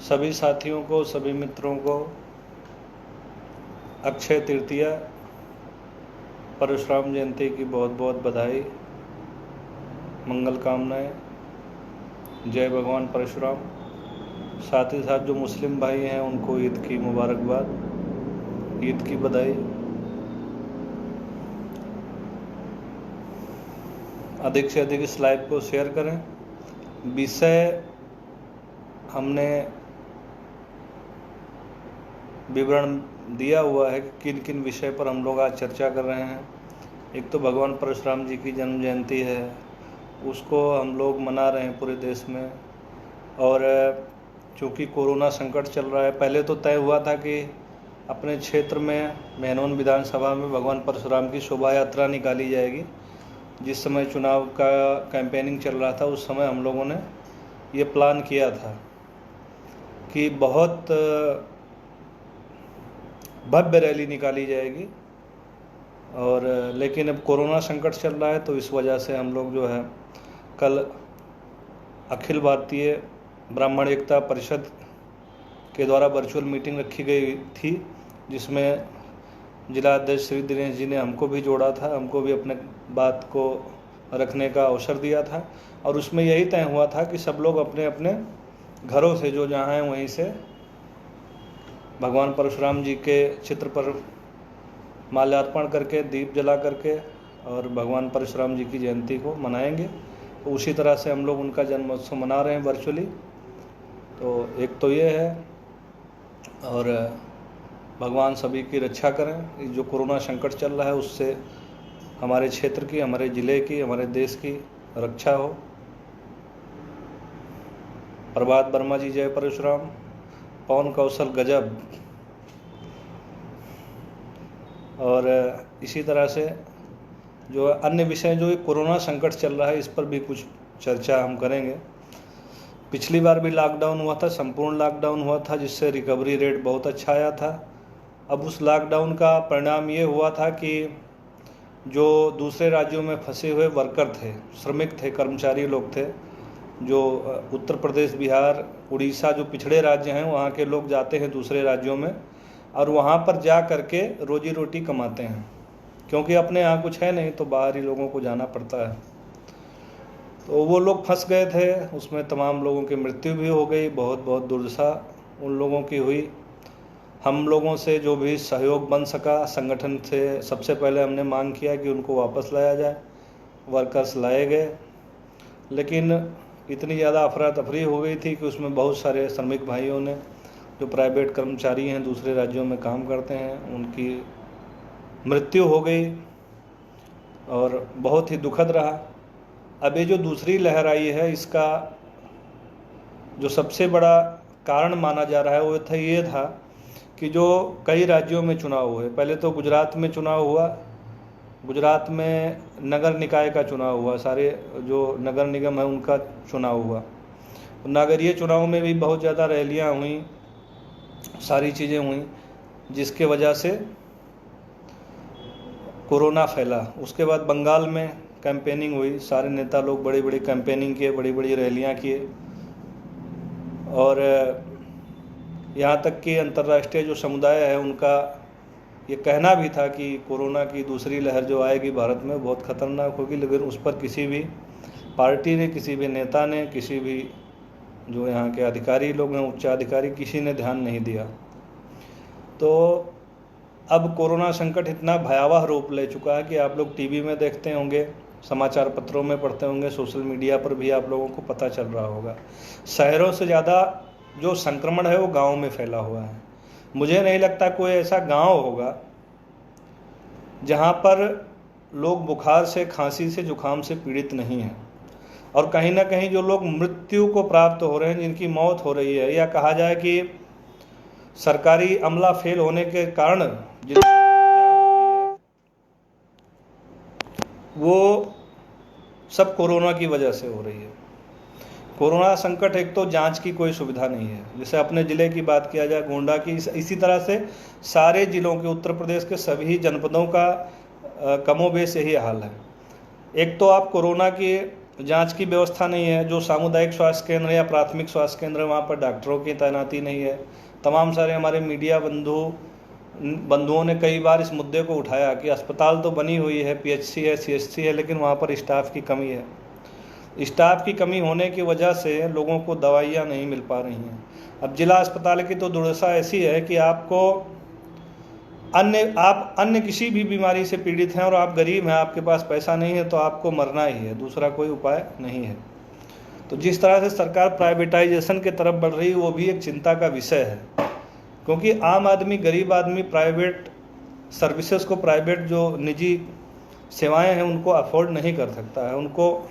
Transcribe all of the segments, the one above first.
सभी साथियों को, सभी मित्रों को अक्षय तृतीया परशुराम जयंती की बहुत बहुत बधाई, मंगल कामनाएं। जय भगवान परशुराम। साथ ही साथ जो मुस्लिम भाई हैं उनको ईद की मुबारकबाद, ईद की बधाई। अधिक से अधिक इस लाइव को शेयर करें। विषय हमने विवरण दिया हुआ है कि किन किन विषय पर हम लोग आज चर्चा कर रहे हैं। एक तो भगवान परशुराम जी की जन्म जयंती है, उसको हम लोग मना रहे हैं पूरे देश में। और चूँकि कोरोना संकट चल रहा है, पहले तो तय हुआ था कि अपने क्षेत्र में महनौन विधानसभा में भगवान परशुराम की शोभा यात्रा निकाली जाएगी। जिस समय चुनाव का कैंपेनिंग चल रहा था उस समय हम लोगों ने ये प्लान किया था कि बहुत भव्य रैली निकाली जाएगी। और लेकिन अब कोरोना संकट चल रहा है, तो इस वजह से हम लोग जो है कल अखिल भारतीय ब्राह्मण एकता परिषद के द्वारा वर्चुअल मीटिंग रखी गई थी, जिसमें जिला अध्यक्ष श्री दिनेश जी ने हमको भी जोड़ा था, हमको भी अपने बात को रखने का अवसर दिया था। और उसमें यही तय हुआ था कि सब लोग अपने अपने घरों से, जो जहाँ हैं वहीं से भगवान परशुराम जी के चित्र पर माल्यार्पण करके, दीप जला करके और भगवान परशुराम जी की जयंती को मनाएंगे। तो उसी तरह से हम लोग उनका जन्मोत्सव मना रहे हैं वर्चुअली। तो एक तो ये है, और भगवान सभी की रक्षा करें। जो कोरोना संकट चल रहा है उससे हमारे क्षेत्र की, हमारे ज़िले की, हमारे देश की रक्षा हो। प्रभात वर्मा जी जय परशुराम। पवन कौशल गजब। और इसी तरह से जो अन्य विषय, जो कोरोना संकट चल रहा है, इस पर भी कुछ चर्चा हम करेंगे। पिछली बार भी लॉकडाउन हुआ था, संपूर्ण लॉकडाउन हुआ था, जिससे रिकवरी रेट बहुत अच्छा आया था। अब उस लॉकडाउन का परिणाम ये हुआ था कि जो दूसरे राज्यों में फंसे हुए वर्कर थे, श्रमिक थे, कर्मचारी लोग थे, जो उत्तर प्रदेश, बिहार, उड़ीसा, जो पिछड़े राज्य हैं, वहाँ के लोग जाते हैं दूसरे राज्यों में और वहाँ पर जा करके रोजी रोटी कमाते हैं, क्योंकि अपने यहाँ कुछ है नहीं तो बाहरी लोगों को जाना पड़ता है। तो वो लोग फंस गए थे, उसमें तमाम लोगों की मृत्यु भी हो गई। बहुत बहुत दुर्दशा उन लोगों की हुई। हम लोगों से जो भी सहयोग बन सका संगठन से, सबसे पहले हमने मांग किया कि उनको वापस लाया जाए। वर्कर्स लाए गए, लेकिन इतनी ज़्यादा अफरा तफरी हो गई थी कि उसमें बहुत सारे श्रमिक भाइयों ने, जो प्राइवेट कर्मचारी हैं, दूसरे राज्यों में काम करते हैं, उनकी मृत्यु हो गई और बहुत ही दुखद रहा। अब ये जो दूसरी लहर आई है, इसका जो सबसे बड़ा कारण माना जा रहा है वो ये था कि जो कई राज्यों में चुनाव हुए। पहले तो गुजरात में चुनाव हुआ, गुजरात में नगर निकाय का चुनाव हुआ, सारे जो नगर निगम है उनका चुनाव हुआ। नगरीय चुनाव में भी बहुत ज़्यादा रैलियां हुई, सारी चीज़ें हुई, जिसके वजह से कोरोना फैला। उसके बाद बंगाल में कैंपेनिंग हुई, सारे नेता लोग बड़ी बड़ी कैंपेनिंग किए, बड़ी बड़ी रैलियां किए। और यहाँ तक कि अंतर्राष्ट्रीय जो समुदाय है उनका ये कहना भी था कि कोरोना की दूसरी लहर जो आएगी भारत में बहुत ख़तरनाक होगी, लेकिन उस पर किसी भी पार्टी ने, किसी भी नेता ने, किसी भी जो यहाँ के अधिकारी लोग हैं, उच्चाधिकारी, किसी ने ध्यान नहीं दिया। तो अब कोरोना संकट इतना भयावह रूप ले चुका है कि आप लोग टीवी में देखते होंगे, समाचार पत्रों में पढ़ते होंगे, सोशल मीडिया पर भी आप लोगों को पता चल रहा होगा। शहरों से ज़्यादा जो संक्रमण है वो गाँव में फैला हुआ है। मुझे नहीं लगता कोई ऐसा गांव होगा जहां पर लोग बुखार से, खांसी से, जुकाम से पीड़ित नहीं हैं। और कहीं ना कहीं जो लोग मृत्यु को प्राप्त हो रहे हैं, जिनकी मौत हो रही है, या कहा जाए कि सरकारी अमला फेल होने के कारण जिनकी हत्या हो रही है, वो सब कोरोना की वजह से हो रही है। कोरोना संकट, एक तो जांच की कोई सुविधा नहीं है। जैसे अपने ज़िले की बात किया जाए, गोंडा की, इसी तरह से सारे ज़िलों के, उत्तर प्रदेश के सभी जनपदों का कमोबेश यही हाल है। एक तो आप कोरोना की जांच की व्यवस्था नहीं है, जो सामुदायिक स्वास्थ्य केंद्र या प्राथमिक स्वास्थ्य केंद्र है वहाँ पर डॉक्टरों की तैनाती नहीं है। तमाम सारे हमारे मीडिया बंधुओं ने कई बार इस मुद्दे को उठाया कि अस्पताल तो बनी हुई है, पीएचसी है, सीएचसी है, लेकिन वहाँ पर स्टाफ की कमी है। स्टाफ की कमी होने की वजह से लोगों को दवाइयाँ नहीं मिल पा रही हैं। अब जिला अस्पताल की तो दुर्दशा ऐसी है कि आप अन्य किसी भी बीमारी से पीड़ित हैं और आप गरीब हैं, आपके पास पैसा नहीं है, तो आपको मरना ही है, दूसरा कोई उपाय नहीं है। तो जिस तरह से सरकार प्राइवेटाइजेशन की तरफ बढ़ रही है वो भी एक चिंता का विषय है, क्योंकि आम आदमी, गरीब आदमी प्राइवेट सर्विसेज को, प्राइवेट जो निजी सेवाएं हैं उनको अफोर्ड नहीं कर सकता है, उनको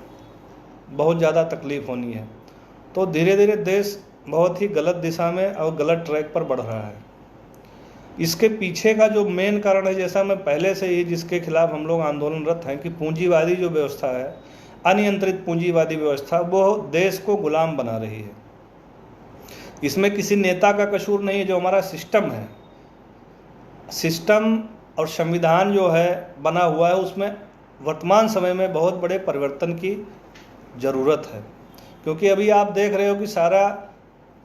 बहुत ज़्यादा तकलीफ़ होनी है। तो धीरे धीरे देश बहुत ही गलत दिशा में और गलत ट्रैक पर बढ़ रहा है। इसके पीछे का जो मेन कारण है, जैसा मैं पहले से ही जिसके खिलाफ हम लोग आंदोलनरत हैं, कि पूंजीवादी जो व्यवस्था है, अनियंत्रित पूंजीवादी व्यवस्था, वो देश को गुलाम बना रही है। इसमें किसी नेता का कसूर नहीं है। जो हमारा सिस्टम है, सिस्टम और संविधान जो है बना हुआ है, उसमें वर्तमान समय में बहुत बड़े परिवर्तन की ज़रूरत है। क्योंकि अभी आप देख रहे हो कि सारा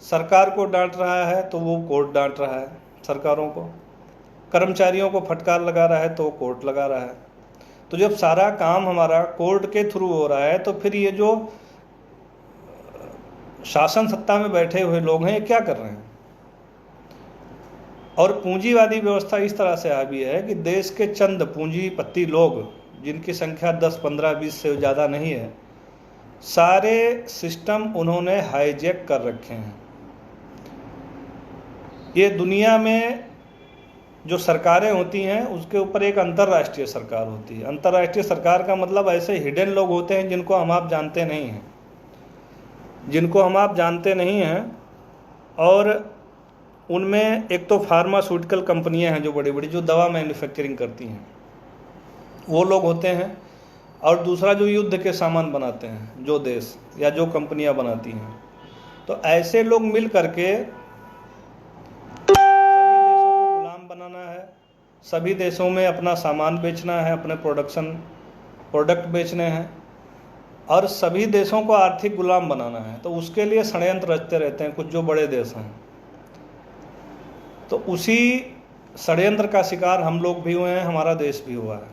सरकार को डांट रहा है तो वो कोर्ट डांट रहा है सरकारों को, कर्मचारियों को फटकार लगा रहा है तो वो कोर्ट लगा रहा है। तो जब सारा काम हमारा कोर्ट के थ्रू हो रहा है तो फिर ये जो शासन सत्ता में बैठे हुए लोग हैं ये क्या कर रहे हैं? और पूंजीवादी व्यवस्था इस तरह से हावी है कि देश के चंद पूंजीपति लोग, जिनकी संख्या 10, 15, 20 से ज़्यादा नहीं है, सारे सिस्टम उन्होंने हाईजैक कर रखे हैं। ये दुनिया में जो सरकारें होती हैं उसके ऊपर एक अंतर्राष्ट्रीय सरकार होती है। अंतर्राष्ट्रीय सरकार का मतलब ऐसे हिडन लोग होते हैं जिनको हम आप जानते नहीं हैं, और उनमें एक तो फार्मास्यूटिकल कंपनियां हैं जो बड़ी बड़ी, जो दवा मैन्युफैक्चरिंग करती हैं, वो लोग होते हैं। और दूसरा जो युद्ध के सामान बनाते हैं, जो देश या जो कंपनियां बनाती हैं। तो ऐसे लोग मिल करके सभी देशों में अपना सामान बेचना है, अपने प्रोडक्ट बेचने हैं, और सभी देशों को आर्थिक गुलाम बनाना है। तो उसके लिए षड्यंत्र रचते रहते हैं कुछ जो बड़े देश हैं। तो उसी षड्यंत्र का शिकार हम लोग भी हुए हैं, हमारा देश भी हुआ है।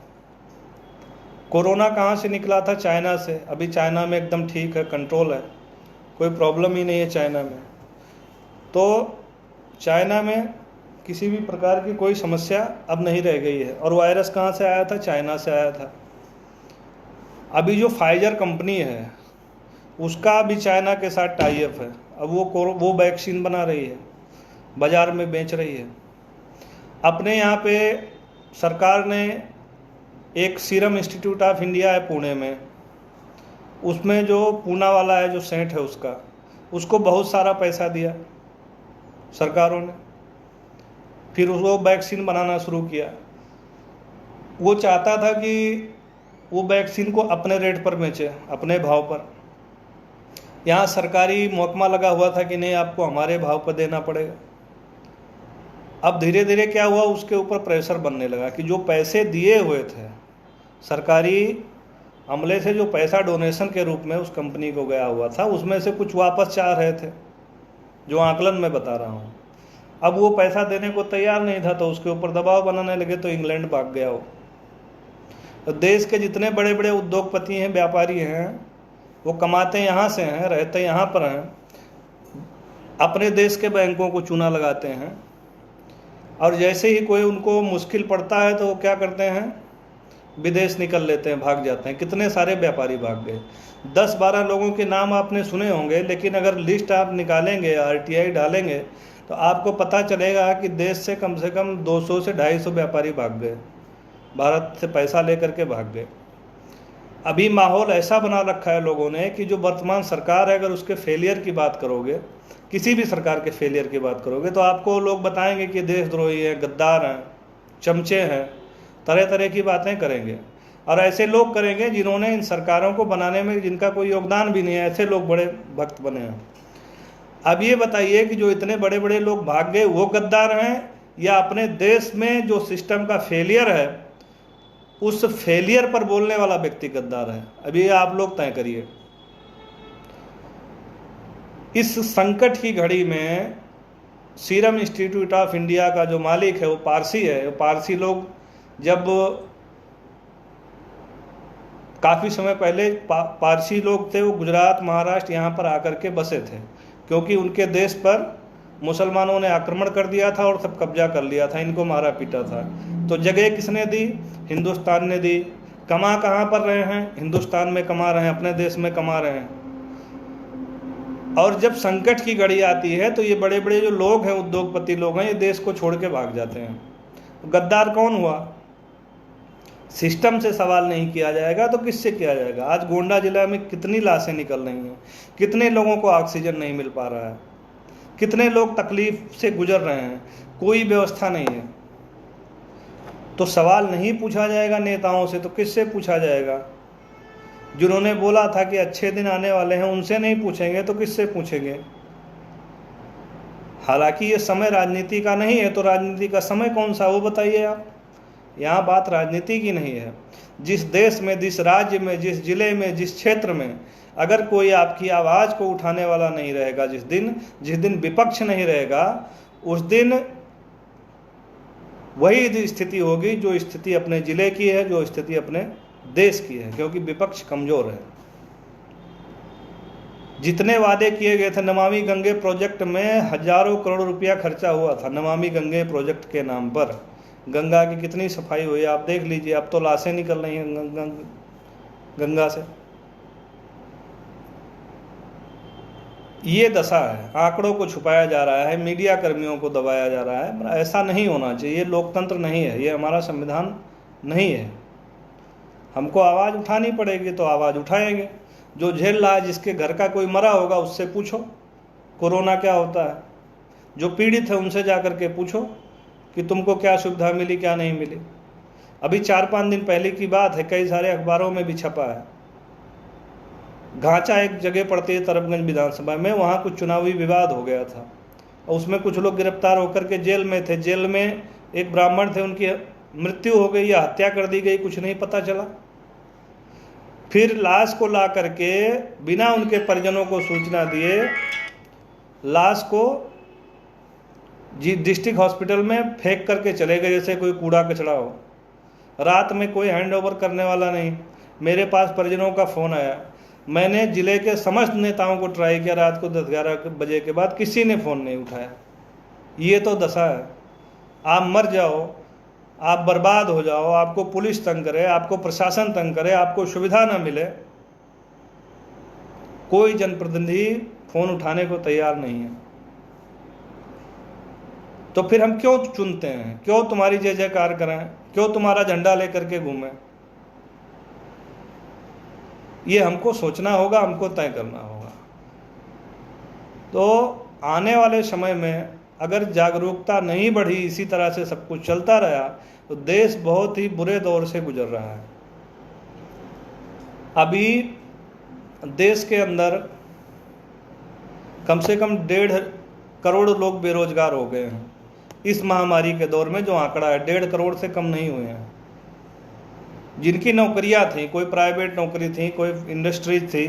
कोरोना कहाँ से निकला था? चाइना से। अभी चाइना में एकदम ठीक है, कंट्रोल है, कोई प्रॉब्लम ही नहीं है चाइना में। तो चाइना में किसी भी प्रकार की कोई समस्या अब नहीं रह गई है। और वायरस कहाँ से आया था? चाइना से आया था। अभी जो फाइजर कंपनी है उसका अभी चाइना के साथ टाई अप है। अब वो वैक्सीन बना रही है, बाज़ार में बेच रही है। अपने यहाँ पे सरकार ने एक सीरम इंस्टीट्यूट ऑफ इंडिया है पुणे में, उसमें जो पूना वाला है, जो सेंट है, उसको बहुत सारा पैसा दिया सरकारों ने। फिर वो वैक्सीन बनाना शुरू किया। वो चाहता था कि वो वैक्सीन को अपने रेट पर बेचे, अपने भाव पर। यहाँ सरकारी महकमा लगा हुआ था कि नहीं, आपको हमारे भाव पर देना पड़ेगा। अब धीरे धीरे क्या हुआ, उसके ऊपर प्रेशर बनने लगा कि जो पैसे दिए हुए थे सरकारी अमले से, जो पैसा डोनेशन के रूप में उस कंपनी को गया हुआ था, उसमें से कुछ वापस चाह रहे थे, जो आकलन मैं बता रहा हूँ। अब वो पैसा देने को तैयार नहीं था तो उसके ऊपर दबाव बनाने लगे, तो इंग्लैंड भाग गया वो। तो देश के जितने बड़े बड़े उद्योगपति हैं, व्यापारी हैं, वो कमाते यहाँ से हैं, रहते यहाँ पर हैं, अपने देश के बैंकों को चूना लगाते हैं। और जैसे ही कोई उनको मुश्किल पड़ता है तो वो क्या करते हैं, विदेश निकल लेते हैं, भाग जाते हैं। कितने सारे व्यापारी भाग गए। 10-12 लोगों के नाम आपने सुने होंगे, लेकिन अगर लिस्ट आप निकालेंगे, RTI डालेंगे, तो आपको पता चलेगा कि देश से कम 200 से 250 व्यापारी भाग गए, भारत से पैसा लेकर के भाग गए। अभी माहौल ऐसा बना रखा है लोगों ने कि जो वर्तमान सरकार है, अगर उसके फेलियर की बात करोगे, किसी भी सरकार के फेलियर की बात करोगे, तो आपको लोग बताएंगे कि देशद्रोही है, गद्दार हैं, चमचे हैं, तरह तरह की बातें करेंगे। और ऐसे लोग करेंगे जिन्होंने इन सरकारों को बनाने में, जिनका कोई योगदान भी नहीं है, ऐसे लोग बड़े भक्त बने हैं। अब ये बताइए कि जो इतने बड़े बड़े लोग भाग गए वो गद्दार हैं, या अपने देश में जो सिस्टम का फेलियर है उस फेलियर पर बोलने वाला व्यक्ति गद्दार है। अभी ये आप लोग तय करिए। इस संकट की घड़ी में सीरम इंस्टीट्यूट ऑफ इंडिया का जो मालिक है वो पारसी है। वो पारसी लोग जब काफ़ी समय पहले पारसी लोग थे, वो गुजरात महाराष्ट्र यहाँ पर आकर के बसे थे, क्योंकि उनके देश पर मुसलमानों ने आक्रमण कर दिया था और सब कब्जा कर लिया था, इनको मारा पीटा था। तो जगह किसने दी? हिंदुस्तान ने दी। कमा कहाँ पर रहे हैं? हिंदुस्तान में कमा रहे हैं, अपने देश में कमा रहे हैं। और जब संकट की घड़ी आती है तो ये बड़े बड़े जो लोग हैं, उद्योगपति लोग हैं, ये देश को छोड़ के भाग जाते हैं। गद्दार कौन हुआ? सिस्टम से सवाल नहीं किया जाएगा तो किससे किया जाएगा? आज गोंडा जिला में कितनी लाशें निकल रही हैं, कितने लोगों को ऑक्सीजन नहीं मिल पा रहा है, कितने लोग तकलीफ से गुजर रहे हैं, कोई व्यवस्था नहीं है। तो सवाल नहीं पूछा जाएगा नेताओं से तो किससे पूछा जाएगा? जिन्होंने बोला था कि अच्छे दिन आने वाले हैं, उनसे नहीं पूछेंगे तो किससे पूछेंगे? हालांकि ये समय राजनीति का नहीं है, तो राजनीति का समय कौन सा वो बताइए आप। यहाँ बात राजनीति की नहीं है। जिस देश में, जिस राज्य में, जिस जिले में, जिस क्षेत्र में अगर कोई आपकी आवाज़ को उठाने वाला नहीं रहेगा, जिस दिन विपक्ष नहीं रहेगा, उस दिन वही स्थिति होगी जो स्थिति अपने जिले की है, जो स्थिति अपने देश की है, क्योंकि विपक्ष कमजोर है। जितने वादे किए गए थे नमामि गंगे प्रोजेक्ट में, हजारों करोड़ रुपया खर्चा हुआ था नमामि गंगे प्रोजेक्ट के नाम पर। गंगा की कितनी सफाई हुई आप देख लीजिए। अब तो लाशें निकल रही हैं गंगा से। ये दशा है। आंकड़ों को छुपाया जा रहा है, मीडिया कर्मियों को दबाया जा रहा है। ऐसा नहीं होना चाहिए। ये लोकतंत्र नहीं है, ये हमारा संविधान नहीं है। हमको आवाज़ उठानी पड़ेगी तो आवाज़ उठाएंगे। जो झेल रहा है, जिसके घर का कोई मरा होगा उससे पूछो कोरोना क्या होता है। जो पीड़ित है उनसे जा कर के पूछो कि तुमको क्या सुविधा मिली, क्या नहीं मिली। अभी 4-5 दिन पहले की बात है, कई सारे अखबारों में भी छपा है। घाचा एक जगह पड़ती है तरफगंज विधानसभा में, वहाँ कुछ चुनावी विवाद हो गया था और उसमें कुछ लोग गिरफ्तार होकर के जेल में थे। जेल में एक ब्राह्मण थे, उनकी मृत्यु हो गई या हत्या कर दी गई, कुछ नहीं पता चला। फिर लाश को ला करके बिना उनके परिजनों को सूचना दिए लाश को डिस्ट्रिक्ट हॉस्पिटल में फेंक करके चले गए, जैसे कोई कूड़ा कचरा हो। रात में कोई हैंड ओवर करने वाला नहीं। मेरे पास परिजनों का फ़ोन आया, मैंने ज़िले के समस्त नेताओं को ट्राई किया, रात को 10-11 बजे के बाद किसी ने फ़ोन नहीं उठाया। ये तो दशा है। आप मर जाओ, आप बर्बाद हो जाओ, आपको पुलिस तंग करे, आपको प्रशासन तंग करे, आपको सुविधा ना मिले, कोई जनप्रतिनिधि फ़ोन उठाने को तैयार नहीं है। तो फिर हम क्यों चुनते हैं? क्यों तुम्हारी जय जयकार करें? क्यों तुम्हारा झंडा लेकर के घूमें? ये हमको सोचना होगा, हमको तय करना होगा। तो आने वाले समय में अगर जागरूकता नहीं बढ़ी, इसी तरह से सब कुछ चलता रहा, तो देश बहुत ही बुरे दौर से गुजर रहा है। अभी देश के अंदर कम से कम 1.5 करोड़ लोग बेरोजगार हो गए हैं इस महामारी के दौर में। जो आंकड़ा है 1.5 करोड़ से कम नहीं हुए हैं। जिनकी नौकरियां थी, कोई प्राइवेट नौकरी थी, कोई इंडस्ट्री थी,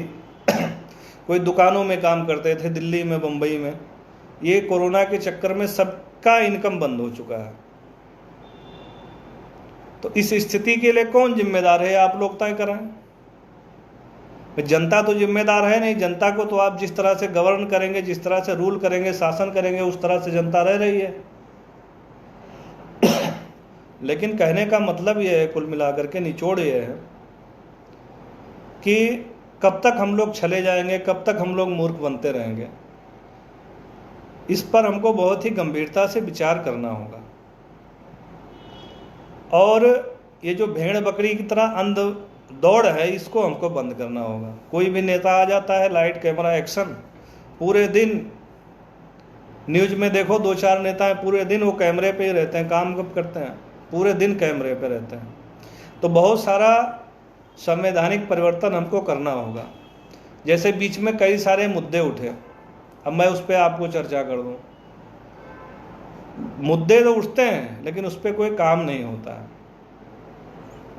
कोई दुकानों में काम करते थे दिल्ली में, मुंबई में, ये कोरोना के चक्कर में सबका इनकम बंद हो चुका है। तो इस स्थिति के लिए कौन जिम्मेदार है? आप लोग तय करें। जनता तो जिम्मेदार है नहीं। जनता को तो आप जिस तरह से गवर्न करेंगे, जिस तरह से रूल करेंगे, शासन करेंगे, उस तरह से जनता रह रही है। लेकिन कहने का मतलब यह है, कुल मिलाकर के निचोड़ यह है कि कब तक हम लोग चले जाएंगे, कब तक हम लोग मूर्ख बनते रहेंगे। इस पर हमको बहुत ही गंभीरता से विचार करना होगा। और ये जो भेड़ बकरी की तरह अंध दौड़ है, इसको हमको बंद करना होगा। कोई भी नेता आ जाता है, लाइट कैमरा एक्शन, पूरे दिन न्यूज में देखो 2-4 नेता हैं, पूरे दिन वो कैमरे पे ही रहते हैं। काम कब करते हैं? पूरे दिन कैमरे पे रहते हैं। तो बहुत सारा संवैधानिक परिवर्तन हमको करना होगा। जैसे बीच में कई सारे मुद्दे उठे, अब मैं उस पर आपको चर्चा कर दूं। मुद्दे तो उठते हैं लेकिन उस पर कोई काम नहीं होता है।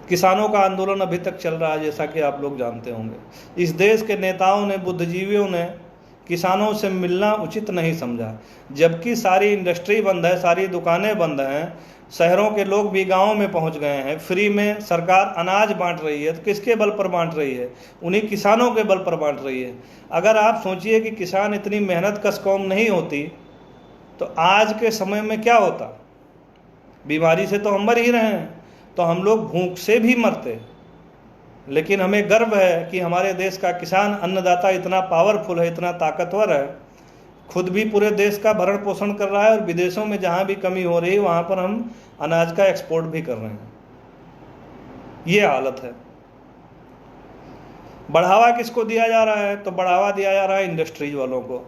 किसानों का आंदोलन अभी तक चल रहा है, जैसा कि आप लोग जानते होंगे। इस देश के नेताओं ने, बुद्धिजीवियों ने किसानों से मिलना उचित नहीं समझा, जबकि सारी इंडस्ट्री बंद है, सारी दुकानें बंद हैं, शहरों के लोग भी गाँव में पहुंच गए हैं, फ्री में सरकार अनाज बांट रही है। तो किसके बल पर बांट रही है? उन्हीं किसानों के बल पर बांट रही है। अगर आप सोचिए कि किसान इतनी मेहनत कश कौम नहीं होती तो आज के समय में क्या होता? बीमारी से तो हम मर ही रहे हैं, तो हम लोग भूख से भी मरते। लेकिन हमें गर्व है कि हमारे देश का किसान अन्नदाता इतना पावरफुल है, इतना ताकतवर है, खुद भी पूरे देश का भरण पोषण कर रहा है, और विदेशों में जहाँ भी कमी हो रही है वहाँ पर हम अनाज का एक्सपोर्ट भी कर रहे हैं। ये हालत है। बढ़ावा किसको दिया जा रहा है? तो बढ़ावा दिया जा रहा है इंडस्ट्रीज वालों को।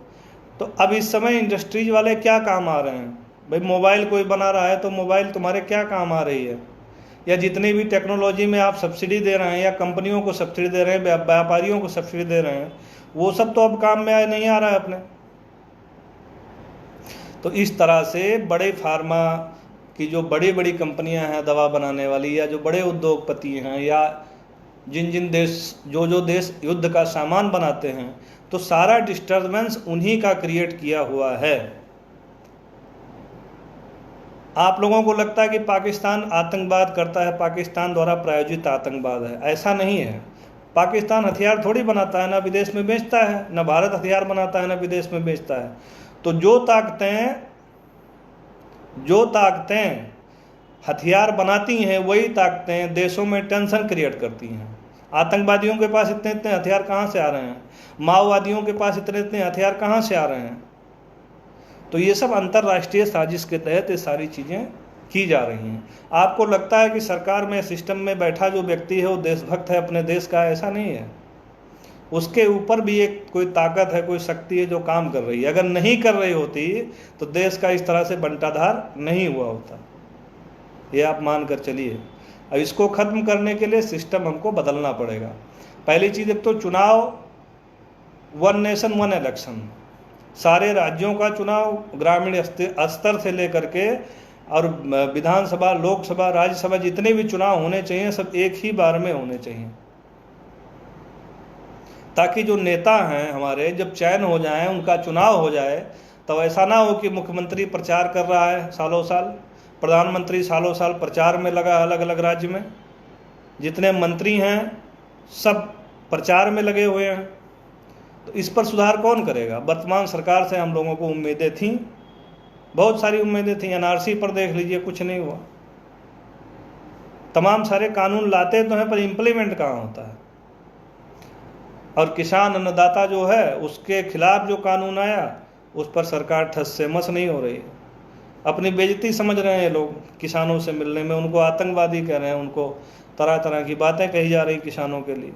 तो अब इस समय इंडस्ट्रीज वाले क्या काम आ रहे हैं? भाई मोबाइल कोई बना रहा है तो मोबाइल तुम्हारे क्या काम आ रही है? या जितनी भी टेक्नोलॉजी में आप सब्सिडी दे रहे हैं, या कंपनियों को सब्सिडी दे रहे हैं, व्यापारियों को सब्सिडी दे रहे हैं, वो सब तो अब काम में नहीं आ रहा है अपने। तो इस तरह से बड़े फार्मा की जो बड़ी बड़ी कंपनियां हैं दवा बनाने वाली, या जो बड़े उद्योगपति हैं, या जिन देश जो देश युद्ध का सामान बनाते हैं, तो सारा डिस्टर्बेंस उन्हीं का क्रिएट किया हुआ है। आप लोगों को लगता है कि पाकिस्तान आतंकवाद करता है, पाकिस्तान द्वारा प्रायोजित आतंकवाद है। ऐसा नहीं है। पाकिस्तान हथियार थोड़ी बनाता है, ना विदेश में बेचता है, ना भारत हथियार बनाता है, ना विदेश में बेचता है। तो जो ताकतें हथियार बनाती हैं, वही ताकतें देशों में टेंशन क्रिएट करती हैं। आतंकवादियों के पास इतने इतने हथियार कहाँ से आ रहे हैं? माओवादियों के पास इतने इतने हथियार कहाँ से आ रहे हैं? तो ये सब अंतर्राष्ट्रीय साजिश के तहत ये सारी चीज़ें की जा रही हैं। आपको लगता है कि सरकार में, सिस्टम में बैठा जो व्यक्ति है वो देशभक्त है अपने देश का? ऐसा नहीं है। उसके ऊपर भी एक कोई ताकत है, कोई शक्ति है जो काम कर रही है। अगर नहीं कर रही होती तो देश का इस तरह से बंटाधार नहीं हुआ होता। ये आप मान कर चलिए। अब इसको ख़त्म करने के लिए सिस्टम हमको बदलना पड़ेगा। पहली चीज़, एक तो चुनाव, वन नेशन वन इलेक्शन, सारे राज्यों का चुनाव ग्रामीण स्तर से लेकर के, और विधानसभा, लोकसभा, राज्यसभा, जितने भी चुनाव होने चाहिए सब एक ही बार में होने चाहिए, ताकि जो नेता हैं हमारे जब चयन हो जाएं, उनका चुनाव हो जाए, तो ऐसा ना हो कि मुख्यमंत्री प्रचार कर रहा है सालों साल, प्रधानमंत्री सालों साल प्रचार में लगा अलग अलग राज्य में, जितने मंत्री हैं सब प्रचार में लगे हुए हैं। तो इस पर सुधार कौन करेगा? वर्तमान सरकार से हम लोगों को उम्मीदें थीं, बहुत सारी उम्मीदें थीं। एनआरसी पर देख लीजिए, कुछ नहीं हुआ। तमाम सारे कानून लाते तो हैं, पर इम्प्लीमेंट कहाँ होता है? और किसान अन्नदाता जो है उसके खिलाफ जो कानून आया उस पर सरकार ठस से मस नहीं हो रही है। अपनी बेइज्जती समझ रहे हैं लोग किसानों से मिलने में, उनको आतंकवादी कह रहे हैं, उनको तरह तरह की बातें कही जा रही किसानों के लिए।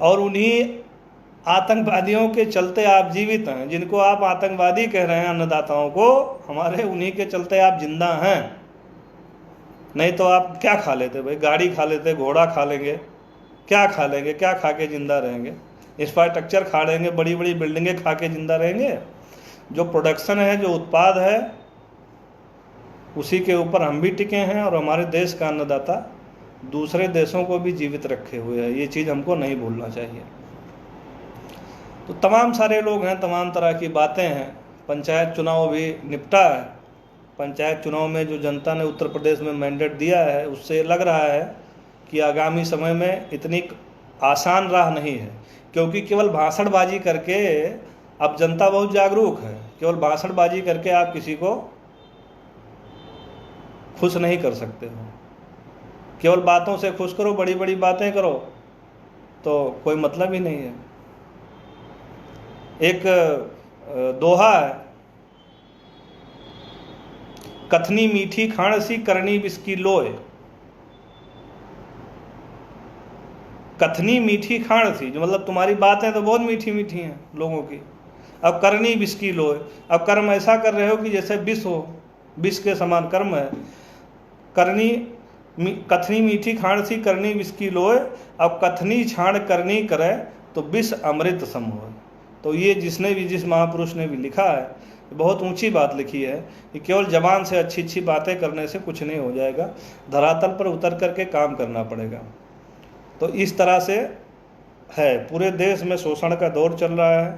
और उन्हीं आतंकवादियों के चलते आप जीवित हैं। जिनको आप आतंकवादी कह रहे हैं अन्नदाताओं को, हमारे उन्हीं के चलते आप जिंदा हैं। नहीं तो आप क्या खा लेते भाई? गाड़ी खा लेते, घोड़ा खा लेंगे, क्या खा लेंगे? क्या खा के जिंदा रहेंगे? इंफ्रास्ट्रक्चर खा लेंगे, बड़ी बड़ी बिल्डिंगें खा के जिंदा रहेंगे? जो प्रोडक्शन है, जो उत्पाद है, उसी के ऊपर हम भी टिके हैं, और हमारे देश का अन्नदाता दूसरे देशों को भी जीवित रखे हुए हैं। ये चीज़ हमको नहीं भूलना चाहिए। तो तमाम सारे लोग हैं, तमाम तरह की बातें हैं। पंचायत चुनाव भी निपटा है। पंचायत चुनाव में जो जनता ने उत्तर प्रदेश में मैंडेट दिया है, उससे लग रहा है कि आगामी समय में इतनी आसान राह नहीं है, क्योंकि केवल भाषणबाजी करके अब जनता बहुत जागरूक है। केवल भाषणबाजी करके आप किसी को खुश नहीं कर सकते हो। केवल बातों से खुश करो, बड़ी बड़ी बातें करो, तो कोई मतलब ही नहीं है। एक दोहा है, कथनी मीठी खाण सी करनी बिस्की लोय। कथनी मीठी खाण सी, जो मतलब तुम्हारी बातें तो बहुत मीठी मीठी हैं लोगों की, अब करनी बिस्की लोय। अब कर्म ऐसा कर रहे हो कि जैसे विष हो, विष के समान कर्म है। कथनी मीठी खाण सी करनी बिस्की लोय, अब कथनी छाण करनी करे तो विष अमृत सम होय। तो ये जिस महापुरुष ने भी लिखा है, बहुत ऊंची बात लिखी है कि केवल जबान से अच्छी अच्छी बातें करने से कुछ नहीं हो जाएगा, धरातल पर उतर करके काम करना पड़ेगा। तो इस तरह से है, पूरे देश में शोषण का दौर चल रहा है,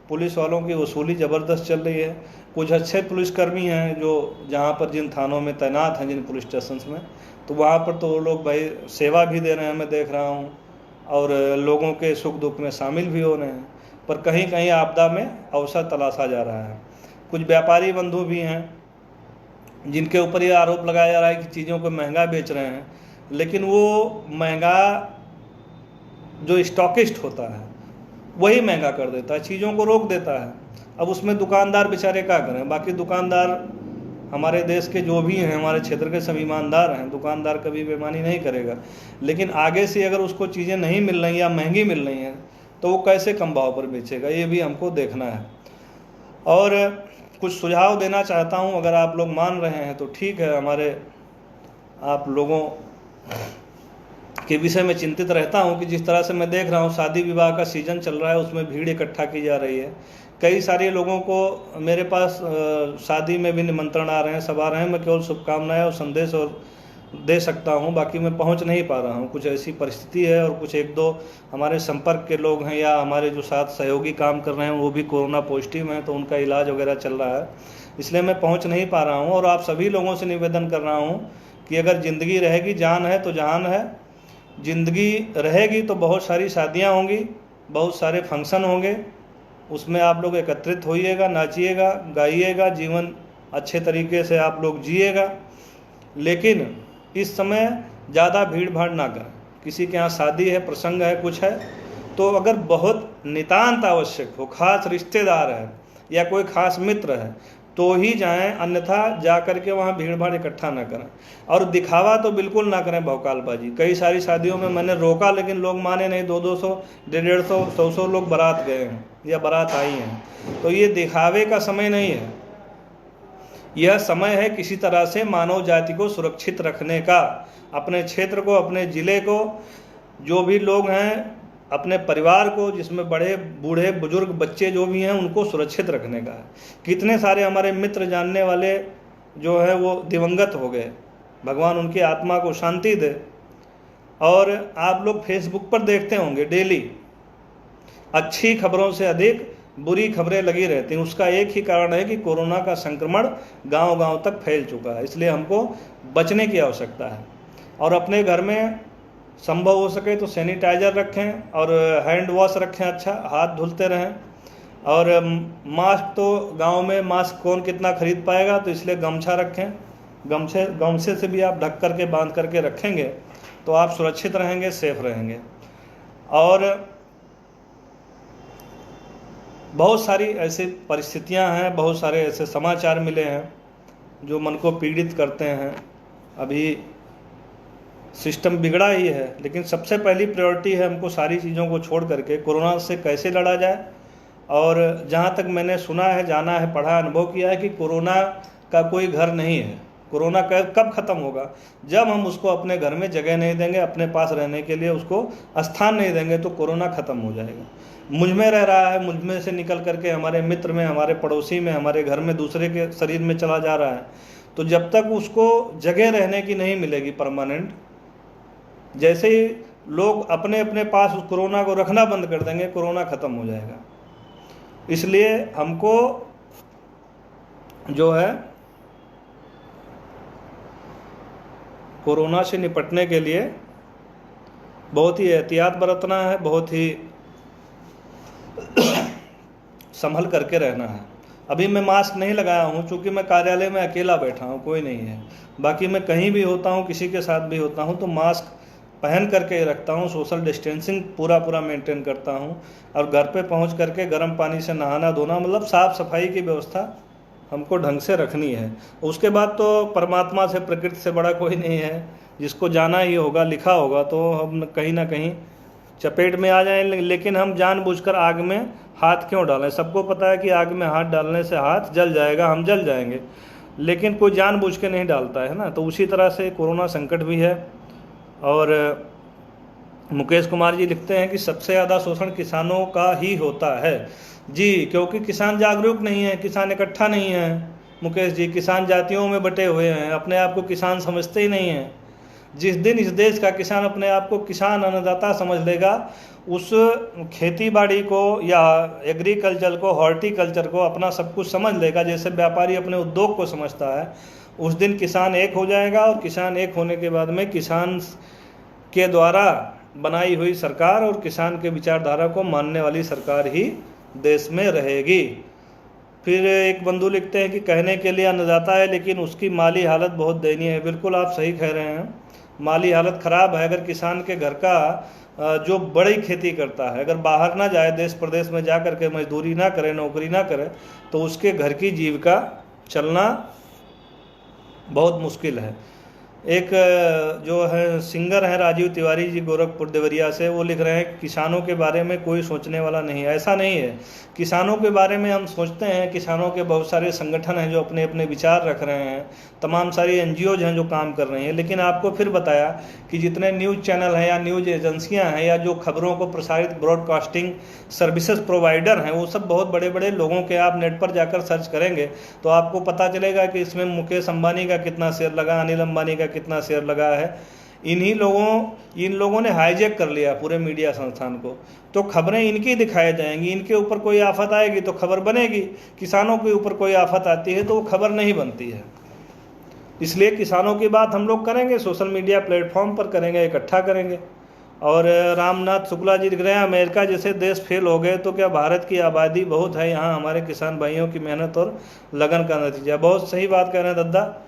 पुलिस वालों की वसूली ज़बरदस्त चल रही है। कुछ अच्छे पुलिसकर्मी हैं जो जहाँ पर जिन थानों में तैनात हैं, जिन पुलिस स्टेशन में, तो वहाँ पर तो वो लोग भाई सेवा भी दे रहे हैं, मैं देख रहा हूँ, और लोगों के सुख दुख में शामिल भी हो रहे हैं। पर कहीं कहीं आपदा में अवसर तलाशा जा रहा है। कुछ व्यापारी बंधु भी हैं जिनके ऊपर ये आरोप लगाया जा रहा है कि चीज़ों को महंगा बेच रहे हैं, लेकिन वो महंगा जो स्टॉकिस्ट होता है वही महंगा कर देता है, चीज़ों को रोक देता है। अब उसमें दुकानदार बेचारे क्या करें? बाकी दुकानदार हमारे देश के जो भी हैं, हमारे क्षेत्र के सब ईमानदार हैं, दुकानदार कभी बेईमानी नहीं करेगा, लेकिन आगे से अगर उसको चीज़ें नहीं मिल रही या महंगी मिल रही हैं तो वो कैसे कम भाव पर बेचेगा, ये भी हमको देखना है। और कुछ सुझाव देना चाहता हूँ, अगर आप लोग मान रहे हैं तो ठीक है। हमारे आप लोगों के विषय में चिंतित रहता हूँ कि जिस तरह से मैं देख रहा हूँ शादी विवाह का सीज़न चल रहा है, उसमें भीड़ इकट्ठा की जा रही है। कई सारे लोगों को मेरे पास शादी में भी निमंत्रण आ रहे हैं, सब आ रहे हैं। मैं केवल शुभकामनाएं और संदेश और दे सकता हूं, बाकी मैं पहुंच नहीं पा रहा हूं, कुछ ऐसी परिस्थिति है। और कुछ एक दो हमारे संपर्क के लोग हैं या हमारे जो साथ सहयोगी काम कर रहे हैं वो भी कोरोना पॉजिटिव हैं, तो उनका इलाज वगैरह चल रहा है, इसलिए मैं पहुंच नहीं पा रहा हूं। और आप सभी लोगों से निवेदन कर रहा हूं कि अगर ज़िंदगी रहेगी, जान है तो जहान है। ज़िंदगी रहेगी तो बहुत सारी शादियाँ होंगी, बहुत सारे फंक्शन होंगे, उसमें आप लोग एकत्रित होइएगा, नाचिएगा, गाइएगा, जीवन अच्छे तरीके से आप लोग जिएगा। लेकिन इस समय ज़्यादा भीड़ भाड़ ना करें। किसी के यहाँ शादी है, प्रसंग है, कुछ है, तो अगर बहुत नितांत आवश्यक हो, खास रिश्तेदार है या कोई खास मित्र है तो ही जाएं, अन्यथा जा करके वहाँ भीड़ भाड़ इकट्ठा ना करें। और दिखावा तो बिल्कुल ना करें, भौकालबाजी। कई सारी शादियों में मैंने रोका लेकिन लोग माने नहीं, 200, 150, 100 लोग बारात गए हैं या बारात आई हैं। तो ये दिखावे का समय नहीं है, यह समय है किसी तरह से मानव जाति को सुरक्षित रखने का, अपने क्षेत्र को, अपने ज़िले को, जो भी लोग हैं, अपने परिवार को, जिसमें बड़े बूढ़े बुजुर्ग बच्चे जो भी हैं, उनको सुरक्षित रखने का है। कितने सारे हमारे मित्र जानने वाले जो है वो दिवंगत हो गए, भगवान उनकी आत्मा को शांति दे। और आप लोग फेसबुक पर देखते होंगे डेली अच्छी खबरों से अधिक बुरी खबरें लगी रहती हैं। उसका एक ही कारण है कि कोरोना का संक्रमण गांव-गांव तक फैल चुका है, इसलिए हमको बचने की आवश्यकता है। और अपने घर में संभव हो सके तो सैनिटाइज़र रखें और हैंड वॉश रखें, अच्छा हाथ धुलते रहें। और मास्क तो गांव में मास्क कौन कितना खरीद पाएगा, तो इसलिए गमछा रखें। गमछे से भी आप ढक करके बांध करके रखेंगे तो आप सुरक्षित रहेंगे, सेफ रहेंगे। और बहुत सारी ऐसी परिस्थितियां हैं, बहुत सारे ऐसे समाचार मिले हैं जो मन को पीड़ित करते हैं। अभी सिस्टम बिगड़ा ही है, लेकिन सबसे पहली प्रायोरिटी है हमको सारी चीज़ों को छोड़ करके कोरोना से कैसे लड़ा जाए। और जहाँ तक मैंने सुना है, जाना है, पढ़ा, अनुभव किया है कि कोरोना का कोई घर नहीं है। कोरोना कब ख़त्म होगा? जब हम उसको अपने घर में जगह नहीं देंगे, अपने पास रहने के लिए उसको स्थान नहीं देंगे, तो कोरोना ख़त्म हो जाएगा। मुझ में रह रहा है, मुझ में से निकल करके हमारे मित्र में, हमारे पड़ोसी में, हमारे घर में, दूसरे के शरीर में चला जा रहा है। तो जब तक उसको जगह रहने की नहीं मिलेगी परमानेंट, जैसे ही लोग अपने अपने पास उस कोरोना को रखना बंद कर देंगे, कोरोना ख़त्म हो जाएगा। इसलिए हमको जो है कोरोना से निपटने के लिए बहुत ही एहतियात बरतना है, बहुत ही संभल करके रहना है। अभी मैं मास्क नहीं लगाया हूँ क्योंकि मैं कार्यालय में अकेला बैठा हूँ, कोई नहीं है। बाकी मैं कहीं भी होता हूँ, किसी के साथ भी होता हूँ, तो मास्क पहन करके रखता हूँ, सोशल डिस्टेंसिंग पूरा मेंटेन करता हूँ। और घर पे पहुँच करके गर्म पानी से नहाना धोना, मतलब साफ़ सफाई की व्यवस्था हमको ढंग से रखनी है। उसके बाद तो परमात्मा से, प्रकृति से बड़ा कोई नहीं है, जिसको जाना ही होगा, लिखा होगा, तो हम कहीं ना कहीं चपेट में आ जाएं। लेकिन हम जानबूझकर आग में हाथ क्यों डालें? सबको पता है कि आग में हाथ डालने से हाथ जल जाएगा, हम जल जाएंगे, लेकिन कोई जानबूझ के नहीं डालता है ना। तो उसी तरह से कोरोना संकट भी है। और मुकेश कुमार जी लिखते हैं कि सबसे ज़्यादा शोषण किसानों का ही होता है। जी, क्योंकि किसान जागरूक नहीं है, किसान इकट्ठा नहीं है। मुकेश जी, किसान जातियों में बटे हुए हैं, अपने आप को किसान समझते ही नहीं हैं। जिस दिन इस देश का किसान अपने आप को किसान अन्नदाता समझ लेगा, उस खेती बाड़ी को या एग्रीकल्चर को, हॉर्टिकल्चर को अपना सब कुछ समझ लेगा, जैसे व्यापारी अपने उद्योग को समझता है, उस दिन किसान एक हो जाएगा। और किसान एक होने के बाद में किसान के द्वारा बनाई हुई सरकार और किसान के विचारधारा को मानने वाली सरकार ही देश में रहेगी। फिर एक बंधु लिखते हैं कि कहने के लिए अन्नदाता है, लेकिन उसकी माली हालत बहुत दयनीय है। बिल्कुल आप सही कह रहे हैं, माली हालत ख़राब है। अगर किसान के घर का जो बड़ी खेती करता है, अगर बाहर ना जाए, देश प्रदेश में जा कर के मजदूरी ना करे, नौकरी ना करे, तो उसके घर की जीविका चलना बहुत मुश्किल है। एक जो है सिंगर हैं राजीव तिवारी जी, गोरखपुर देवरिया से, वो लिख रहे हैं किसानों के बारे में कोई सोचने वाला नहीं है। ऐसा नहीं है, किसानों के बारे में हम सोचते हैं। किसानों के बहुत सारे संगठन हैं जो अपने अपने विचार रख रहे हैं, तमाम सारी एनजीओज हैं जो काम कर रही हैं। लेकिन आपको फिर बताया कि जितने न्यूज़ चैनल हैं या न्यूज़ एजेंसियां हैं या जो खबरों को प्रसारित ब्रॉडकास्टिंग सर्विसेज प्रोवाइडर हैं, वो सब बहुत बड़े बड़े लोगों के, आप नेट पर जाकर सर्च करेंगे तो आपको पता चलेगा कि इसमें मुकेश अंबानी का कितना शेयर लगा, अनिल अंबानी का कितना शेयर लगा है। इन लोगों ने हाईजैक कर लिया पूरे मीडिया संस्थान को। तो खबरें इनकी दिखाई जाएंगी, इनके ऊपर कोई आफत आएगी तो खबर बनेगी, किसानों के ऊपर कोई आफत आती है तो वो खबर नहीं बनती है। इसलिए किसानों की बात हम लोग करेंगे, सोशल मीडिया प्लेटफॉर्म पर करेंगे, इकट्ठा करेंगे। और रामनाथ शुक्ला जी लिख रहे हैं, अमेरिका जैसे देश फेल हो गए तो क्या भारत की आबादी बहुत है, यहाँ हमारे किसान भाइयों की मेहनत और लगन का नतीजा। बहुत सही बात कह रहे हैं दद्दा,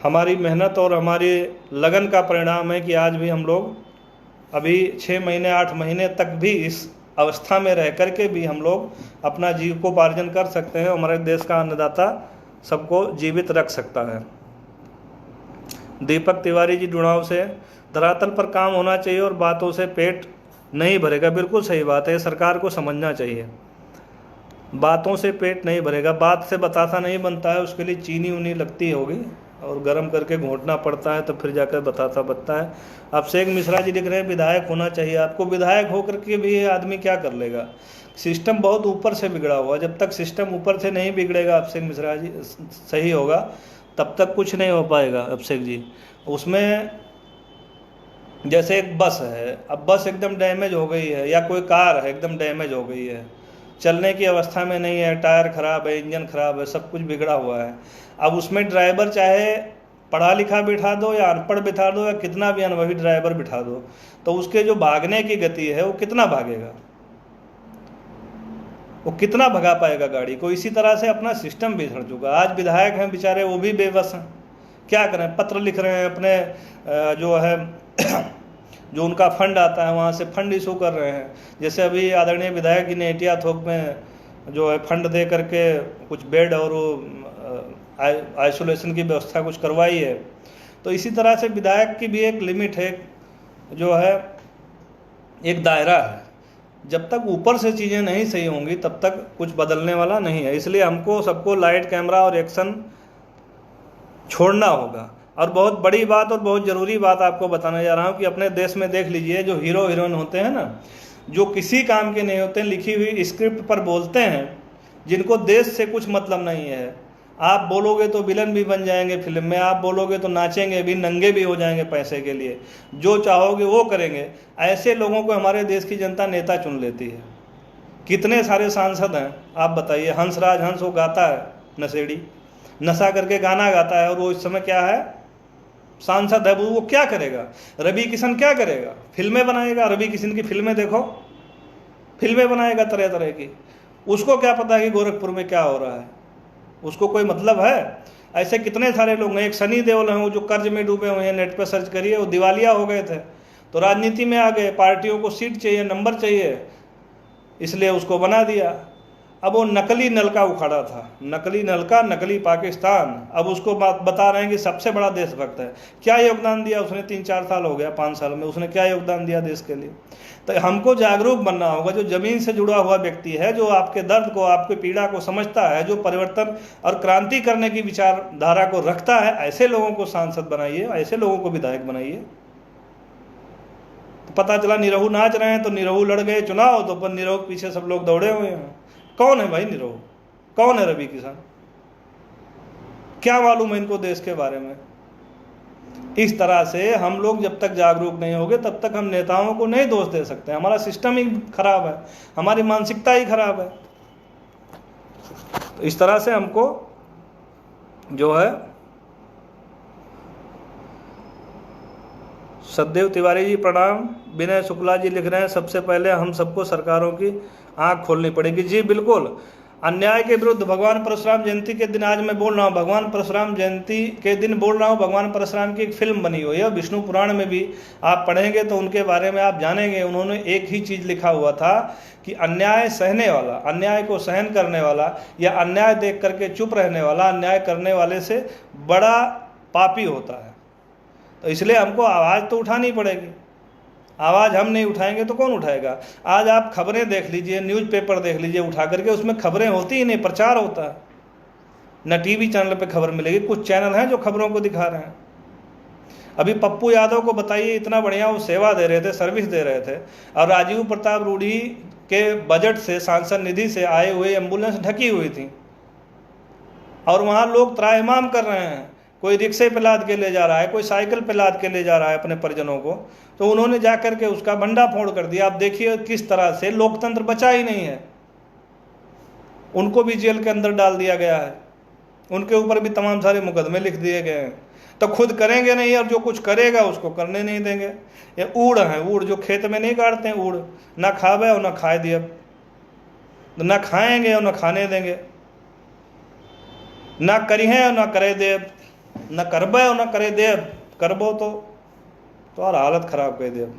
हमारी मेहनत और हमारी लगन का परिणाम है कि आज भी हम लोग अभी 6 महीने 8 महीने तक भी इस अवस्था में रह कर के भी हम लोग अपना जीविकोपार्जन कर सकते हैं। हमारे देश का अन्नदाता सबको जीवित रख सकता है। दीपक तिवारी जी डुड़ाव से, धरातल पर काम होना चाहिए और बातों से पेट नहीं भरेगा। बिल्कुल सही बात है, सरकार को समझना चाहिए, बातों से पेट नहीं भरेगा। बात से बतासा नहीं बनता है, उसके लिए चीनी उनी लगती होगी और गर्म करके घोंटना पड़ता है तो फिर जाकर बतासा बनता है। अभिषेक मिश्रा जी लिख रहे हैं, विधायक होना चाहिए। आपको विधायक होकर के भी आदमी क्या कर लेगा, सिस्टम बहुत ऊपर से बिगड़ा हुआ। जब तक सिस्टम ऊपर से नहीं बिगड़ेगा अभिषेक मिश्रा जी, सही होगा, तब तक कुछ नहीं हो पाएगा अभिषेक जी। उसमें जैसे एक बस है, अब बस एकदम डैमेज हो गई है, या कोई कार है एकदम डैमेज हो गई है, चलने की अवस्था में नहीं है, टायर खराब है, इंजन खराब है, सब कुछ बिगड़ा हुआ है। अब उसमें ड्राइवर चाहे पढ़ा लिखा बिठा दो या अनपढ़ बिठा दो या कितना भी अनुभवी ड्राइवर बिठा दो, तो उसके जो भागने की गति है वो कितना भागेगा, वो कितना भगा पाएगा गाड़ी को। इसी तरह से अपना सिस्टम बिगड़ चुका। आज विधायक हैं बेचारे, वो भी बेबस हैं, क्या करें, पत्र लिख रहे हैं अपने जो है जो उनका फंड आता है वहाँ से फंड इशू कर रहे हैं। जैसे अभी आदरणीय विधायक जी ने एटिया थोक में जो है फंड दे करके कुछ बेड और आइसोलेशन की व्यवस्था कुछ करवाई है। तो इसी तरह से विधायक की भी एक लिमिट है, जो है एक दायरा है। जब तक ऊपर से चीज़ें नहीं सही होंगी तब तक कुछ बदलने वाला नहीं है। इसलिए हमको सबको लाइट, कैमरा और एक्शन छोड़ना होगा। और बहुत बड़ी बात और बहुत ज़रूरी बात आपको बताने जा रहा हूँ कि अपने देश में देख लीजिए, जो हीरो हीरोइन होते हैं ना, जो किसी काम के नहीं होते, लिखी हुई स्क्रिप्ट पर बोलते हैं, जिनको देश से कुछ मतलब नहीं है। आप बोलोगे तो विलन भी बन जाएंगे फिल्म में, आप बोलोगे तो नाचेंगे भी, नंगे भी हो जाएंगे पैसे के लिए, जो चाहोगे वो करेंगे। ऐसे लोगों को हमारे देश की जनता नेता चुन लेती है। कितने सारे सांसद हैं आप बताइए। हंसराज हंस, वो गाता है नशेड़ी, नशा करके गाना गाता है, और वो इस समय क्या है, सांसद है। वो क्या करेगा? रवि किशन क्या करेगा? फिल्में बनाएगा। रवि किशन की फिल्में देखो, फिल्में बनाएगा तरह तरह की। उसको क्या पता है कि गोरखपुर में क्या हो रहा है, उसको कोई मतलब है? ऐसे कितने सारे लोग हैं। एक सनी देओल हैं, वो जो कर्ज में डूबे हुए हैं, नेट पर सर्च करिए, वो दिवालिया हो गए थे तो राजनीति में आ गए। पार्टियों को सीट चाहिए, नंबर चाहिए, इसलिए उसको बना दिया। अब वो नकली नलका उखाड़ा था, नकली नलका, नकली पाकिस्तान, अब उसको बता रहे हैं कि सबसे बड़ा देशभक्त है। क्या योगदान दिया उसने? 3-4 साल हो गया, 5 साल में उसने क्या योगदान दिया देश के लिए? तो हमको जागरूक बनना होगा। जो ज़मीन से जुड़ा हुआ व्यक्ति है, जो आपके दर्द को, आपकी पीड़ा को समझता है, जो परिवर्तन और क्रांति करने की विचारधारा को रखता है, ऐसे लोगों को सांसद बनाइए, ऐसे लोगों को विधायक बनाइए। पता चला निरहू नाच रहे हैं तो निरहू लड़ गए चुनाव, तो पर निरहू के पीछे सब लोग दौड़े हुए हैं। कौन है भाई निरहू? कौन है रवि किसान? क्या मालूम है इनको देश के बारे में? इस तरह से हम लोग जब तक जागरूक नहीं होंगे तब तक हम नेताओं को नहीं दोष दे सकते। हमारा सिस्टम ही खराब है, हमारी मानसिकता ही खराब है। तो इस तरह से हमको जो है, सतदेव तिवारी जी प्रणाम, विनय शुक्ला जी लिख रहे हैं सबसे पहले हम सबको सरकारों की आंख खोलनी पड़ेगी। जी बिल्कुल, अन्याय के विरुद्ध भगवान परशुराम जयंती के दिन आज मैं बोल रहा हूँ, भगवान परशुराम जयंती के दिन बोल रहा हूँ। भगवान परशुराम की एक फिल्म बनी हुई है, विष्णु पुराण में भी आप पढ़ेंगे तो उनके बारे में आप जानेंगे। उन्होंने एक ही चीज़ लिखा हुआ था कि अन्याय सहने वाला, अन्याय को सहन करने वाला या अन्याय देख करके चुप रहने वाला अन्याय करने वाले से बड़ा पापी होता है। तो इसलिए हमको आवाज़ तो उठानी पड़ेगी। आवाज़ हम नहीं उठाएंगे तो कौन उठाएगा? आज आप खबरें देख लीजिए, न्यूज़पेपर देख लीजिए उठा करके, उसमें खबरें होती ही नहीं, प्रचार होता है। न टीवी चैनल पे खबर मिलेगी, कुछ चैनल हैं जो खबरों को दिखा रहे हैं। अभी पप्पू यादव को बताइए, इतना बढ़िया वो सेवा दे रहे थे, सर्विस दे रहे थे, और राजीव प्रताप रूढ़ी के बजट से, सांसद निधि से आए हुए एम्बुलेंस ढकी हुई थी, और वहाँ लोग त्राहिमाम कर रहे हैं। कोई रिक्शे पे लाद के ले जा रहा है, कोई साइकिल पे लाद के ले जा रहा है अपने परिजनों को, तो उन्होंने जा कर के उसका भंडा फोड़ कर दिया। आप देखिए किस तरह से लोकतंत्र बचा ही नहीं है। उनको भी जेल के अंदर डाल दिया गया है, उनके ऊपर भी तमाम सारे मुकदमे लिख दिए गए हैं। तो खुद करेंगे नहीं, और जो कुछ करेगा उसको करने नहीं देंगे। ये ऊड़ हैं, ऊड़ जो खेत में नहीं काटते हैं, ऊड़ ना खावे और ना खाए दिए, ना खाएंगे और ना खाने देंगे, ना करिए और ना करे देव, न करबे और न करे देव, करबो तो और हालत खराब कर देव।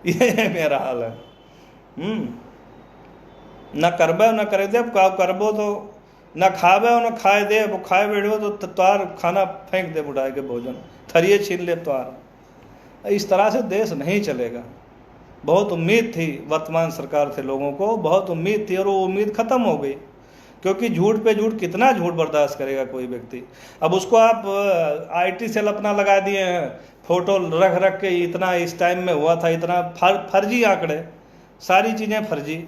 ये मेरा हाल है। न करबे और न करे देव, करबो तो न खावे और न खाए देव, खाए बैठो तो तार खाना फेंक दे उठा के, भोजन थरिये छीन ले तार। इस तरह से देश नहीं चलेगा। बहुत उम्मीद थी वर्तमान सरकार से, लोगों को बहुत उम्मीद थी, और वो उम्मीद खत्म हो गई। क्योंकि झूठ पे झूठ, कितना झूठ बर्दाश्त करेगा कोई व्यक्ति। अब उसको आप IT सेल अपना लगा दिए हैं, फोटो रख रख के, इतना इस टाइम में हुआ था, इतना फर्जी आंकड़े, सारी चीज़ें फर्जी।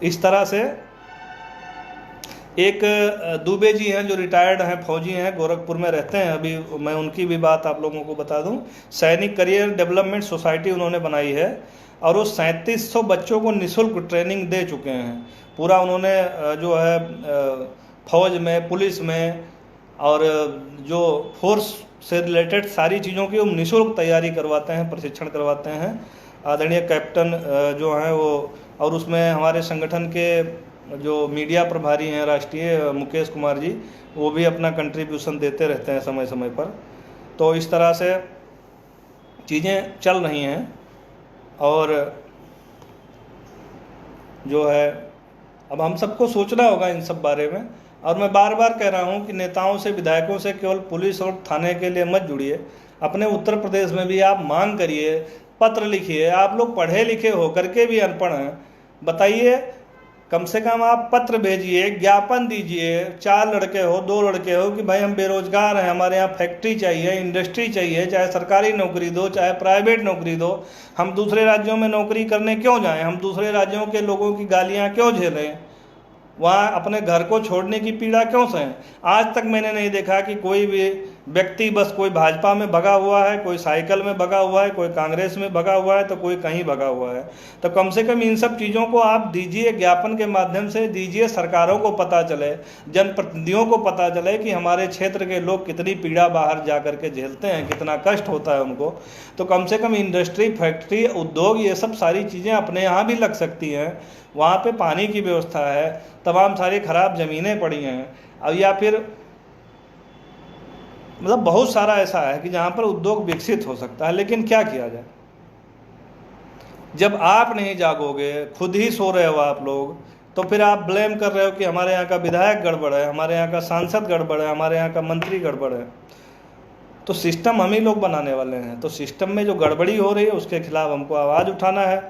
इस तरह से एक दुबे जी हैं जो रिटायर्ड हैं, फौजी हैं, गोरखपुर में रहते हैं। अभी मैं उनकी भी बात आप लोगों को बता दूं। सैनिक करियर डेवलपमेंट सोसाइटी उन्होंने बनाई है, और वो 3700 बच्चों को निःशुल्क ट्रेनिंग दे चुके हैं। पूरा उन्होंने जो है फौज में, पुलिस में, और जो फोर्स से रिलेटेड सारी चीज़ों की वो निःशुल्क तैयारी करवाते हैं, प्रशिक्षण करवाते हैं। आदरणीय कैप्टन जो हैं वो, और उसमें हमारे संगठन के जो मीडिया प्रभारी हैं राष्ट्रीय, मुकेश कुमार जी, वो भी अपना कंट्रीब्यूशन देते रहते हैं समय समय पर। तो इस तरह से चीज़ें चल रही हैं। और जो है अब हम सबको सोचना होगा इन सब बारे में। और मैं बार बार कह रहा हूँ कि नेताओं से, विधायकों से केवल पुलिस और थाने के लिए मत जुड़िए। अपने उत्तर प्रदेश में भी आप मांग करिए, पत्र लिखिए। आप लोग पढ़े लिखे हो करके भी अनपढ़ हैं, बताइए, कम से कम आप पत्र भेजिए, ज्ञापन दीजिए। 4 लड़के हो, 2 लड़के हो, कि भाई हम बेरोजगार हैं, हमारे यहाँ फैक्ट्री चाहिए, इंडस्ट्री चाहिए, चाहे सरकारी नौकरी दो चाहे प्राइवेट नौकरी दो। हम दूसरे राज्यों में नौकरी करने क्यों जाएं? हम दूसरे राज्यों के लोगों की गालियाँ क्यों झेलें? वहाँ अपने घर को छोड़ने की पीड़ा क्यों सहें? आज तक मैंने नहीं देखा कि कोई भी व्यक्ति, बस कोई भाजपा में भगा हुआ है, कोई साइकिल में भगा हुआ है, कोई कांग्रेस में भगा हुआ है, तो कोई कहीं भगा हुआ है। तो कम से कम इन सब चीज़ों को आप दीजिए, ज्ञापन के माध्यम से दीजिए, सरकारों को पता चले, जनप्रतिनिधियों को पता चले कि हमारे क्षेत्र के लोग कितनी पीड़ा बाहर जा कर के झेलते हैं, कितना कष्ट होता है उनको। तो कम से कम इंडस्ट्री, फैक्ट्री, उद्योग, ये सब सारी चीज़ें अपने यहाँ भी लग सकती हैं। वहाँ पे पानी की व्यवस्था है, तमाम सारी खराब ज़मीनें पड़ी हैं, और या फिर मतलब बहुत सारा ऐसा है कि जहाँ पर उद्योग विकसित हो सकता है। लेकिन क्या किया जाए? जब आप नहीं जागोगे, खुद ही सो रहे हो आप लोग, तो फिर आप ब्लेम कर रहे हो कि हमारे यहाँ का विधायक गड़बड़ है, हमारे यहाँ का सांसद गड़बड़ है, हमारे यहाँ का मंत्री गड़बड़ है। तो सिस्टम हम ही लोग बनाने वाले हैं। तो सिस्टम में जो गड़बड़ी हो रही है उसके खिलाफ हमको आवाज़ उठाना है।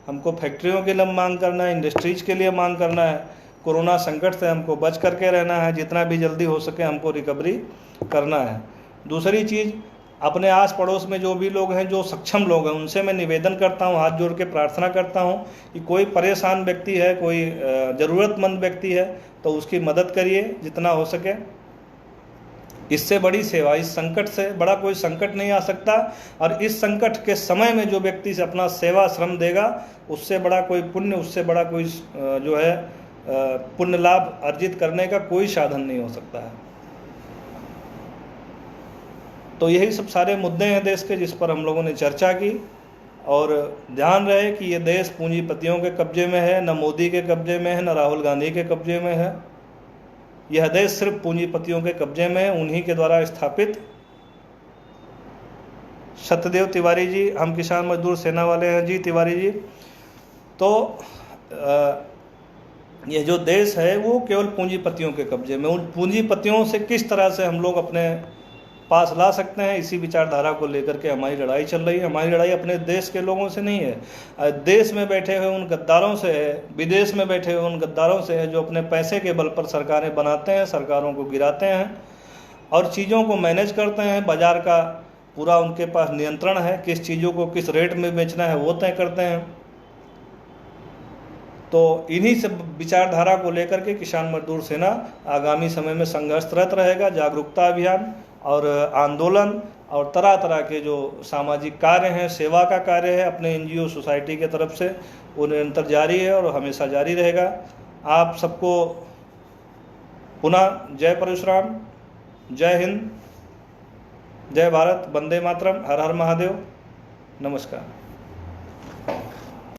हमको फैक्ट्रियों के लिए मांग करना है, इंडस्ट्रीज के लिए मांग करना है। कोरोना संकट से हमको बच करके रहना है, जितना भी जल्दी हो सके हमको रिकवरी करना है। दूसरी चीज़, अपने आस पड़ोस में जो भी लोग हैं, जो सक्षम लोग हैं, उनसे मैं निवेदन करता हूँ, हाथ जोड़ के प्रार्थना करता हूँ कि कोई परेशान व्यक्ति है, कोई ज़रूरतमंद व्यक्ति है, तो उसकी मदद करिए जितना हो सके। इससे बड़ी सेवा, इस संकट से बड़ा कोई संकट नहीं आ सकता। और इस संकट के समय में जो व्यक्ति से अपना सेवा श्रम देगा, उससे बड़ा कोई पुण्य, उससे बड़ा कोई जो है पुण्य लाभ अर्जित करने का कोई साधन नहीं हो सकता है। तो यही सब सारे मुद्दे हैं देश के, जिस पर हम लोगों ने चर्चा की। और ध्यान रहे कि ये देश पूंजीपतियों के कब्जे में है, न मोदी के कब्जे में है, न राहुल गांधी के कब्जे में है। यह देश सिर्फ पूंजीपतियों के कब्जे में है, उन्हीं के द्वारा स्थापित। सत्यदेव तिवारी जी, हम किसान मजदूर सेना वाले हैं जी, तिवारी जी। तो ये जो देश है वो केवल पूंजीपतियों के कब्जे में। उन पूंजीपतियों से किस तरह से हम लोग अपने पास ला सकते हैं, इसी विचारधारा को लेकर के हमारी लड़ाई चल रही है। हमारी लड़ाई अपने देश के लोगों से नहीं है, देश में बैठे हुए उन गद्दारों से है, विदेश में बैठे हुए उन गद्दारों से है, जो अपने पैसे के बल पर सरकारें बनाते हैं, सरकारों को गिराते हैं और चीज़ों को मैनेज करते हैं। बाजार का पूरा उनके पास नियंत्रण है, किस चीज़ों को किस रेट में बेचना है वो तय करते हैं। तो इन्हीं सब विचारधारा को लेकर के किसान मजदूर सेना आगामी समय में संघर्षरत रहेगा। जागरूकता अभियान और आंदोलन और तरह तरह के जो सामाजिक कार्य हैं, सेवा का कार्य है अपने एनजीओ सोसाइटी के तरफ से, वो निरंतर जारी है और हमेशा जारी रहेगा। आप सबको पुनः जय परशुराम, जय हिंद, जय भारत, वंदे मातरम, हर हर महादेव, नमस्कार।